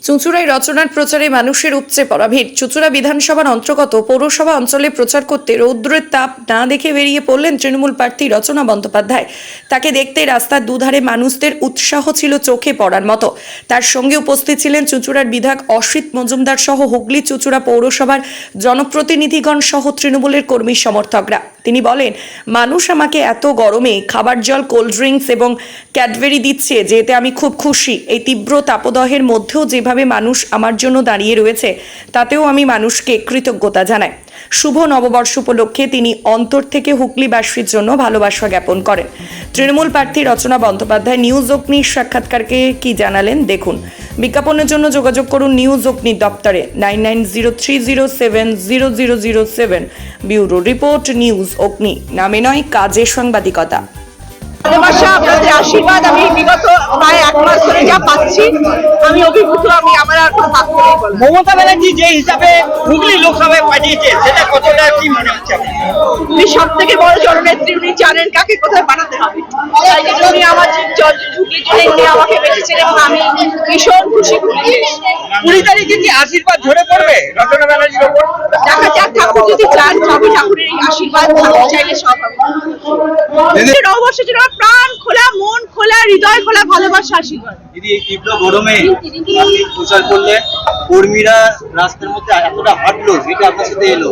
চুঁচুড়ায় রচনার প্রচারে মানুষের উপচে পড়া ভিড়। চুঁচুড়া বিধানসভার অন্তর্গত পৌরসভা অঞ্চলে প্রচার করতে রৌদ্রের তাপ না দেখে বেরিয়ে পড়লেন তৃণমূল প্রার্থী রচনা বন্দ্যোপাধ্যায়। তাকে দেখতে রাস্তার দুধারে মানুষদের উৎসাহ ছিল চোখে পড়ার মতো। তার সঙ্গে উপস্থিত ছিলেন চুঁচুড়ার বিধায়ক অসিত মজুমদার সহ হুগলি চুঁচুড়া পৌরসভার জনপ্রতিনিধিগণ সহ তৃণমূলের কর্মী সমর্থকরা। তিনি বলেন, মানুষ আমাকে এত গরমে খাবার জল, কোল্ড ড্রিঙ্কস এবং ক্যাডবেরি দিচ্ছে, যেতে আমি খুব খুশি। এই তীব্র তাপদাহের মধ্যেও যেভাবে মানুষ আমার জন্য দাঁড়িয়ে রয়েছে, তাতেও আমি মানুষকে কৃতজ্ঞতা জানাই। শুভ নববর্ষ উপলক্ষে তিনি অন্তর থেকে হুগলিবাসীর জন্য ভালোবাসা জ্ঞাপন করেন। তৃণমূল প্রার্থী রচনা বন্দ্যোপাধ্যায় নিউজ অগ্নির সাক্ষাৎকারকে কি জানালেন দেখুন। বিজ্ঞাপনের জন্য যোগাযোগ করুন নিউজ অগ্নির দপ্তরে 9903070007। ব্যুরো রিপোর্ট, নিউজ অগ্নি। নামে নয়, কাজে সাংবাদিকতা। ভালোবাসা, আপনাদের আশীর্বাদ আমি বিগত প্রায় 1 মাস ধরে যা পাচ্ছি, আমি অভিভূত। আমি আমার আর কোনো বাক্য নেই। মমতা ব্যানার্জি যে হিসাবে হুগলি লোকসভায় পাঠিয়েছে, সেটা কতটা কি মনে হচ্ছে? উনি সব থেকে বড় জননেত্রী, উনি জানেন কাকে কোথায় বানাতে হবে। তাই জন্য উনি আমার হুগলির জন্য উনি আমাকে বেঁচেছেন এবং আমি ভীষণ খুশি। 20 তারিখে কি আশীর্বাদ ঝরে পড়বে রচনা ব্যানার্জির ওপর? দেখা যাক, ঠাকুর যদি চান, সবই ঠাকুরের এই আশীর্বাদ। ঠাকুর চাইলে সব হবে। নববর্ষের জন্য প্রাণ খোলা, মন খোলা, হৃদয় খোলা ভালোবাসা আশীর্বাদ। দিদি, এই তীব্র গরমে আপনি প্রচার করলেন, কর্মীরা রাস্তার মধ্যে এতটা হাঁটলো, যেটা আপনার সাথে এলো,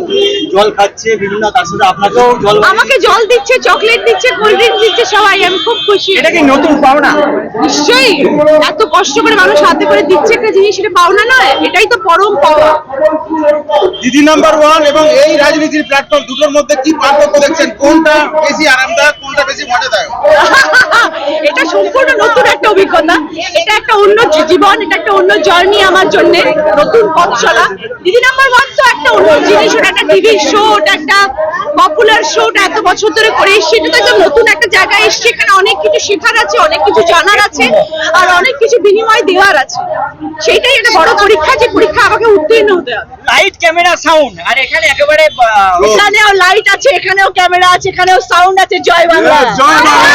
জল খাচ্ছে বিভিন্ন, তার সাথে আপনাকেও জল, আমাকে জল দিচ্ছে, চকলেট দিচ্ছে, কোল্ড ড্রিঙ্কস দিচ্ছে সবাই। আমি খুব খুশি। এটা কি নতুন পাওনা? নিশ্চয়ই, এত কষ্ট করে মানুষ হাতে করে দিচ্ছে একটা জিনিস, এটা পাওনা নয়, এটাই তো পরম পাওয়া। দিদি নাম্বার 1 এবং এই রাজনীতির প্ল্যাটফর্ম দুটোর মধ্যে কি পার্থক্য দেখছেন? কোনটা বেশি আরামদায়ক, কোনটা বেশি মজাদায়ক? এটা সম্পূর্ণ নতুন একটা অভিজ্ঞতা, এটা একটা অন্য জীবন, এটা একটা অন্য জার্নি আমার জন্য, নতুন পথ চলা। দিদি নাম্বার 1 তো একটা অন্য জিনিস, ওটা একটা টিভি শো, ওটা একটা পপুলার শো, ওটা এত বছর ধরে করে এসছি। এটা তো একদম নতুন একটা জায়গায় এসছি, এখানে অনেক কিছু শেখার আছে, অনেক কিছু জানার আছে, আর অনেক কিছু বিনিময় দেওয়ার আছে। সেইটাই একটা বড় পরীক্ষা, যে পরীক্ষা আমাকে উত্তীর্ণ হতে হবে। লাইট, ক্যামেরা, সাউন্ড, আর এখানে একেবারে এখানেও লাইট আছে, এখানেও ক্যামেরা আছে, এখানেও সাউন্ড আছে। জয় বাংলা। জয় বাংলা।